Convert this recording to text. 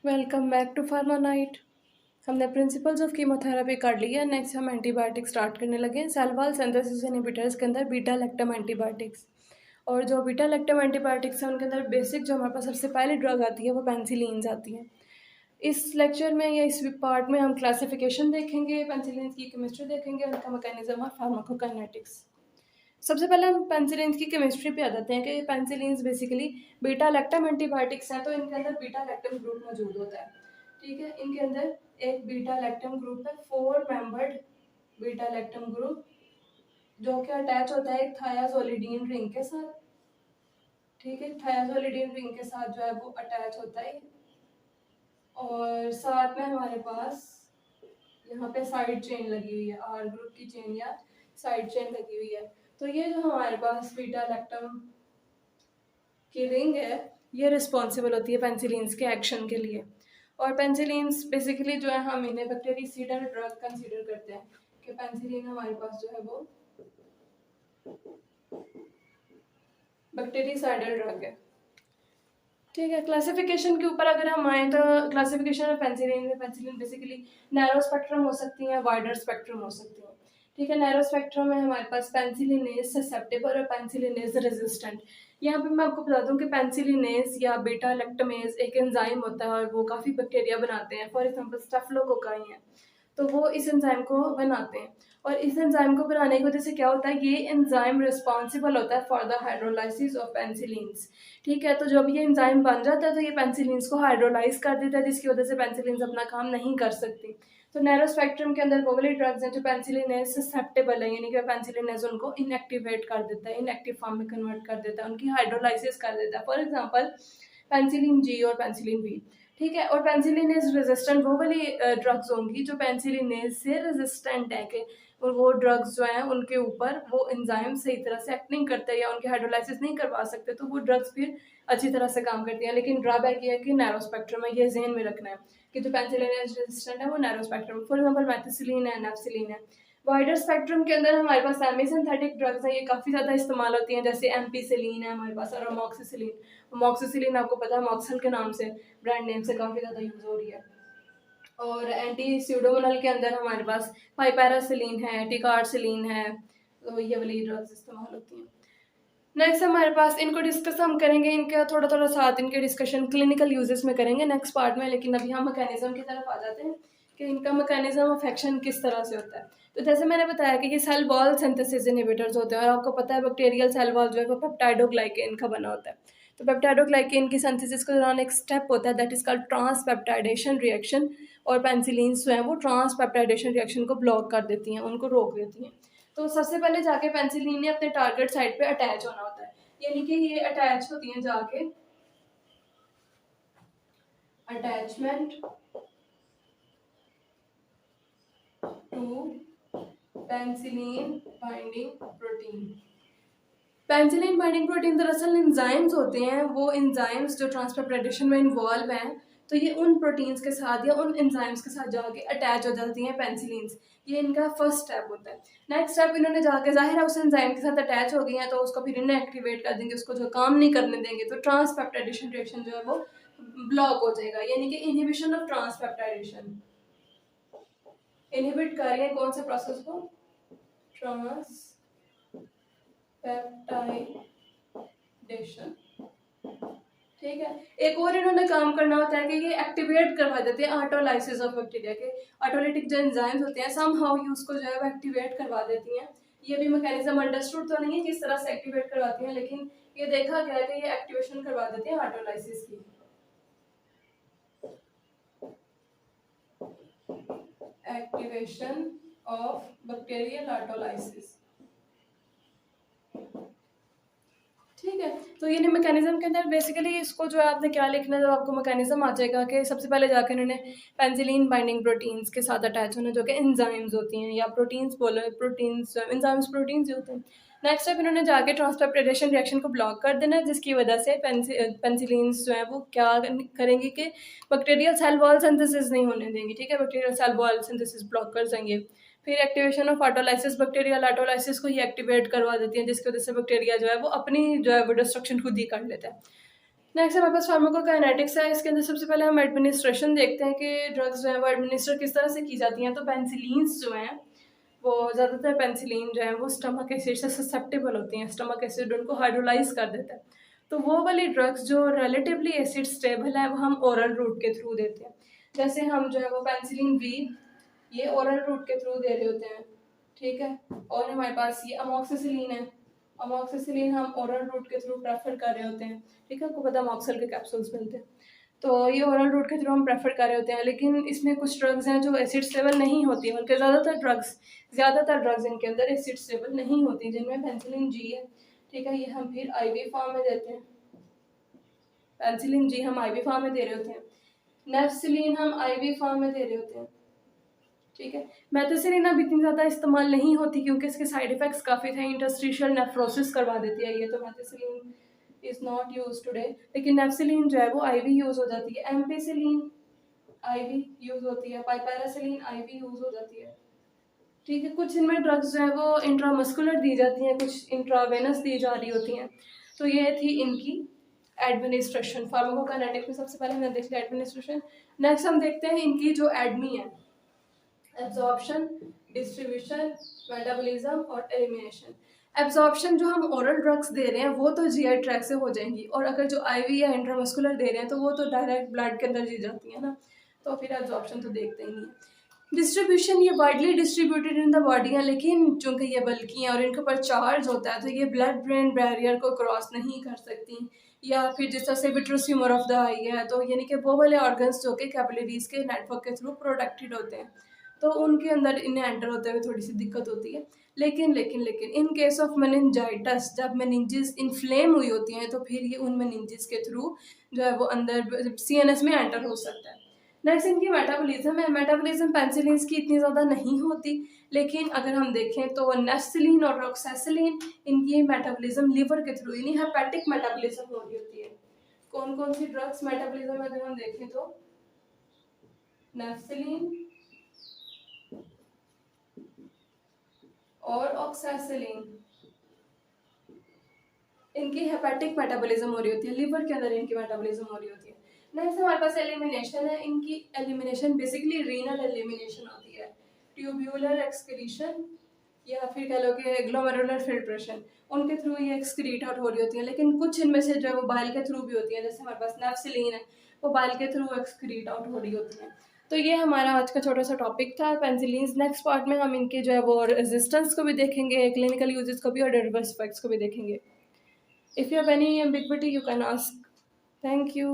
Welcome back to फार्मानाइट। हमने principles of chemotherapy कर लिया। नेक्स्ट हम एंटीबायोटिक स्टार्ट करने लगे हैं। सेल वॉल सिंथेसिस इनहिबिटर्स के अंदर बीटा लैक्टम एंटीबायोटिक्स, और जो बीटा लैक्टम एंटीबायोटिक्स हैं उनके अंदर बेसिक जो हमारे पास सबसे पहली ड्रग आती है वो पेंसिलिन्स आती हैं। इस लेक्चर में या इस पार्ट में हम क्लासिफिकेशन देखेंगे, पेंसिलिन्स की केमिस्ट्री देखेंगे, उनका मैकेनिज्म और फार्माकोकाइनेटिक्स। सबसे पहले हम पेंसिलिन्स की केमिस्ट्री पे आ जाते हैं कि पेंसिलिन्स बेसिकली बीटा लैक्टम एंटीबायोटिक्स हैं, तो इनके अंदर बीटा लैक्टम ग्रुप मौजूद होता है। ठीक है, इनके अंदर एक बीटा लैक्टम ग्रुप है, 4 मेंबर्ड बीटा लैक्टम ग्रुप, जो कि अटैच होता है एक थायाजोलिडीन रिंग के साथ। ठीक है, थायाजोलिडीन रिंग के साथ जो है वो अटैच होता है, और साथ में हमारे पास यहाँ पे साइड चेन लगी हुई है, आर ग्रुप की चेन या साइड चेन लगी हुई है। तो ये जो हमारे पास बीटा लैक्टम की रिंग है, ये रिस्पॉन्सिबल होती है पेंसिलिन्स के एक्शन के लिए। और पेंसिलिन्स बेसिकली जो है हम इन्हें बैक्टीरिसाइडल ड्रग कंसीडर करते हैं कि पेंसिलिन हमारे पास जो है वो बैक्टीरिसाइडल ड्रग है। ठीक है, क्लासिफिकेशन के ऊपर अगर हम आए तो क्लासिफिकेशन ऑफ पेंसिलिन में पेंसिलिन बेसिकली नैरो स्पेक्ट्रम हो सकती है, वाइडर स्पेक्ट्रम हो सकती है। ठीक है, नैरो स्पेक्ट्रम में हमारे पास पेंसिलिनेज ससेप्टेबल और पेंसिलिनेज रेजिस्टेंट। यहाँ पे मैं आपको बता दूं कि पेंसिलिनेज या बीटा लैक्टमेज एक एंजाइम होता है और वो काफ़ी बैक्टीरिया बनाते हैं। फॉर एग्जांपल स्टेफिलोकोकाई है, तो वो इस एंजाइम को बनाते हैं, और इस एंजाइम को बनाने की वजह से क्या होता है, ये एंजाइम रिस्पॉन्सिबल होता है फॉर द हाइड्रोलाइसिस ऑफ पेंसिलिन्स। ठीक है, तो जब ये एंजाइम बन जाता है तो ये पेंसिलिन्स को हाइड्रोलाइज कर देता है, जिसकी वजह से पेंसिलिन्स अपना काम नहीं कर सकती। तो नैरो स्पेक्ट्रम के अंदर वो वाली ड्रग्स हैं जो पेंसिलिनेज ससेप्टेबल है, यानी कि पेंसिलिनेज उनको इनएक्टिवेट कर देता है, इनएक्टिव फॉर्म में कन्वर्ट कर देता है, उनकी हाइड्रोलाइसिस कर देता है। फॉर एग्जाम्पल पेंसिलिन जी और पेंसिलिन बी। ठीक है, और पेंसिलिनेज रेजिस्टेंट वो वाली ड्रग्स होंगी जो पेंसिलिनेज से रेजिस्टेंट है, कि वो ड्रग्स जो हैं उनके ऊपर वो एंजाइम सही तरह से एक्ट नहीं करते या उनकी हाइड्रोलाइसिस नहीं करवा सकते, तो वो ड्रग्स फिर अच्छी तरह से काम करती हैं। लेकिन ड्रॉबैक ये है कि नैरो स्पेक्ट्रम है, ये जहन में रखना है कि जो पेंसिलिनेज रेजिस्टेंट है वो narrow spectrum. For example methicillin है, नेपसिलिन है। वाइडर स्पेक्ट्रम के अंदर हमारे पास सेमी सिंथेटिक ड्रग्स है, ये काफ़ी ज़्यादा इस्तेमाल होती हैं, जैसे एम्पीसिलिन है हमारे पास, और अमोक्सिसिलिन। अमोक्सिसिलिन आपको पता है मॉक्सल के नाम से, ब्रांड नेम से काफ़ी ज़्यादा यूज हो रही है। और एंटी स्यूडोमोनल के अंदर हमारे पास पाइपेरासिलिन है, टिकारसिलिन है, तो ये वाली ड्रग्स इस्तेमाल होती हैं। नेक्स्ट हमारे पास इनको डिस्कस हम करेंगे, इनके थोड़ा थोड़ा साथ इनके डिस्कशन क्लिनिकल यूजेस में करेंगे नेक्स्ट पार्ट में, लेकिन अभी हम मैकेनिज्म की तरफ आ जाते हैं कि इनका मैकेनिज्म ऑफ एक्शन किस तरह से होता है। तो जैसे मैंने बताया कि ये सेल वॉल सिंथेसिस इनहिबिटर्स होते हैं, और आपको पता है बैक्टीरियल सेल वॉल जो है वो पेप्टाइडोग्लाइकेन का बना होता है। तो पेप्टाइडोग्लाइकेन की सिंथेसिस के दौरान एक स्टेप होता है दैट इज कॉल्ड ट्रांसपेप्टाइडेशन रिएक्शन, और पेंसिलिन्स जो है वो ट्रांसपेप्टाइडेशन रिएक्शन को ब्लॉक कर देती हैं, उनको रोक देती हैं। तो सबसे पहले जाके पेंसिलिन ने अपने टारगेट साइट पे अटैच होना होता है, यानी कि ये अटैच होती हैं जाके attachment to penicillin binding protein. Penicillin binding protein दरअसल एंजाइम्स होते हैं, वो एंजाइम्स जो ट्रांसपेप्टाइडेशन में इन्वॉल्व हैं, तो ये उन प्रोटीन्स के साथ या उन एंजाइम्स के साथ जाके अटैच हो जाती हैं पेंसिलिन्स। ये इनका फर्स्ट स्टेप होता है। नेक्स्ट स्टेप इन्होंने जाके जाहिर है उस एंजाइम के साथ अटैच हो गई हैं, तो उसको फिर इन्हें एक्टिवेट कर देंगे, उसको जो काम नहीं करने देंगे, तो ट्रांसपेप्टाइडेशन रिएक्शन जो है वो ब्लॉक हो जाएगा, यानी कि इनहिबिशन ऑफ ट्रांसपेप्टाइडेशन। इनहिबिट कर रहे हैं कौन से प्रोसेस को, ट्रांसपेप्टाइडेशन। ठीक है, एक और इन्होंने काम करना होता है कि ये एक्टिवेट करवा देते हैं ऑटोलाइसिस ऑफ बैक्टीरिया के। ऑटोलिटिक जो एंजाइम्स होते हैं समहाउ ये उसको जो है वो एक्टिवेट करवा देती हैं। ये भी मैकेनिज्म अंडरस्टूड तो नहीं है किस तरह से एक्टिवेट करवाती हैं, लेकिन ये देखा गया है कि ये एक्टिवेशन करवा देते हैं ऑटोलाइसिस की। Activation of bacterial autolysis. ठीक है, तो ये मैकेनिज्म के अंदर बेसिकली इसको जो है आपने क्या लिखना है, तो आपको मैकेनिज्म आ जाएगा कि सबसे पहले जाकर इन्होंने पेंसिलिन बाइंडिंग प्रोटीन्स के साथ अटैच होना, जो कि एंजाइम्स होती हैं, या प्रोटीन्स बोलो, प्रोटीन्स एंजाइम्स प्रोटीन्स ही होते हैं। नेक्स्ट स्टेप इन्होंने जाके ट्रांसपेप्टाइडेशन रिएक्शन को ब्लॉक कर देना है, जिसकी वजह से पेंसिलिन्स जो है वो क्या करेंगे कि बैक्टीरियल सेल वॉल सिंथेसिस नहीं होने देंगे। ठीक है, bacterial cell wall synthesis block कर देंगे। फिर activation of autolysis, bacterial autolysis को ही एक्टिवेट करवा देती हैं, जिसकी वजह से बैक्टीरिया जो है वो अपनी जो है वो डिस्ट्रक्शन खुद ही कर लेता है। नेक्स्ट हमारे पास फार्माकोकाइनेटिक्स है। इसके अंदर सबसे पहले हम एडमिनिस्ट्रेशन देखते हैं कि ड्रग्स जो है वो एडमिनिस्टर किस तरह से की जाती हैं। तो पेंसिलिन्स जो हैं वो ज़्यादातर पेंसिलिन जो है वो स्टमक एसिड से ससेप्टेबल होती हैं, स्टमक एसिड उनको हाइड्रोलाइज कर देता है। तो वो वाली ड्रग्स जो रिलेटिवली एसिड स्टेबल है वो हम ओरल रूट के थ्रू देते हैं। जैसे हम जो है वो पेंसिलिन वी ये ओरल रूट के थ्रू दे रहे होते हैं, ठीक है। और हमारे पास ये अमोक्सिसिलिन है, अमोक्सिसिलिन हम ओरल रूट के थ्रू प्रेफर कर रहे होते हैं, ठीक है। आपको पता अमोक्सल के कैप्सूल्स मिलते हैं, तो ये ओरल रूट के थ्रू हम प्रेफर कर रहे होते हैं। लेकिन इसमें कुछ ड्रग्स हैं जो एसिड स्टेबल नहीं होती, बल्कि ज़्यादातर ड्रग्स इनके अंदर एसिड स्टेबल नहीं होती, जिनमें पेंसिलिन जी है, ठीक है। ये हम फिर आईवी फॉर्म में देते हैं, पेंसिलिन जी हम आईवी फॉर्म में दे रहे होते हैं, नेफ्सिलिन हम आईवी फॉर्म में दे रहे होते हैं, ठीक है। मेथोसिलिन अब इतनी ज़्यादा इस्तेमाल नहीं होती क्योंकि इसके साइड इफ़ेक्ट्स काफ़ी थे, इंटरस्टिशियल नेफ्रोसिस करवा देती है ये, तो मेथोसिलिन इज़ नॉट यूज टुडे। लेकिन नेफ्सिलिन जो है वो आईवी यूज़ हो जाती है, एम्पिसिलिन आईवी यूज़ होती है, पाइपेरासिलिन आईवी यूज़ हो जाती है, ठीक है। कुछ इनमें ड्रग्स जो है वो इंट्रामस्कुलर दी जाती हैं, कुछ इंट्रावेनस दी जा रही होती हैं। तो ये थी इनकी एडमिनिस्ट्रेशन। फार्माकोकाइनेटिक्स में सबसे पहले हमने देख लिया एडमिनिस्ट्रेशन। नेक्स्ट हम देखते हैं इनकी जो एडमी है, एब्जॉर्प्शन, डिस्ट्रीब्यूशन, मेटाबॉलिज्म और एलिमिनेशन। एब्जॉर्प्शन जो हम ओरल ड्रग्स दे रहे हैं वो तो जीआई ट्रैक से हो जाएंगी, और अगर जो आईवी या इंट्रामस्कुलर दे रहे हैं तो वो तो डायरेक्ट ब्लड के अंदर जी जाती है ना, तो फिर एब्जॉर्प्शन तो देखते ही नहीं है। डिस्ट्रीब्यूशन, ये widely distributed in the body है, लेकिन चूंकि ये बल्कि हैं और इनके ऊपर चार्ज होता है तो ये ब्लड ब्रेन बैरियर को क्रॉस नहीं कर सकती। या फिर जिस तरह से विट्रस ट्यूमर ऑफ द आई है, तो यानी कि वो वाले ऑर्गन्स जो कि कैपिलरीज के नेटवर्क के थ्रू प्रोटेक्टेड होते हैं, तो उनके अंदर इन्हें एंटर होते हुए थोड़ी सी दिक्कत होती है। लेकिन इन केस ऑफ मेनिंजाइटिस, जब मेनिंजेस इन्फ्लेम हुई होती हैं तो फिर ये उन मेनिंजेस के थ्रू जो है वो अंदर सीएनएस में एंटर हो सकता है। नेक्स्ट इनकी मेटाबॉलिज्म है। मेटाबॉलिज्म पेंसिलिन की इतनी ज़्यादा नहीं होती, लेकिन अगर हम देखें तो नेफ्सिलिन और रोक्सेसिलिन इनकी मेटाबॉलिज्म लिवर के थ्रू यानी हेपेटिक मेटाबॉलिज्म हो रही होती है। कौन कौन सी ड्रग्स मेटाबॉलिज्म में अगर हम देखें तो नेफ्सिलिन और ऑक्सासिलिन, इनकी हेपेटिक मेटाबॉलिज्म हो रही होती है, लिवर के अंदर इनकी मेटाबॉलिज्म हो रही होती है। नेक्स्ट हमारे पास एलिमिनेशन है। इनकी एलिमिनेशन बेसिकली रीनल एलिमिनेशन होती है, ट्यूब्यूलर एक्सक्रीशन या फिर कह लो कि ग्लोमेरुलर फिल्ट्रेशन, उनके थ्रू ये एक्सक्रीट आउट हो रही होती है। लेकिन कुछ इनमें से जो है वो बाइल के थ्रू भी होती है, जैसे हमारे पास नेफ्सिलिन है वो बाइल के थ्रू एक्सक्रीट आउट हो रही होती है। तो ये हमारा आज का छोटा सा टॉपिक था पेंसिलिन। नेक्स्ट पार्ट में हम इनके जो है वो रेजिस्टेंस को भी देखेंगे, क्लिनिकल यूजेस को भी और रिवर्स इफेक्ट्स को भी देखेंगे। If you have any ambiguity, you can ask. Thank you.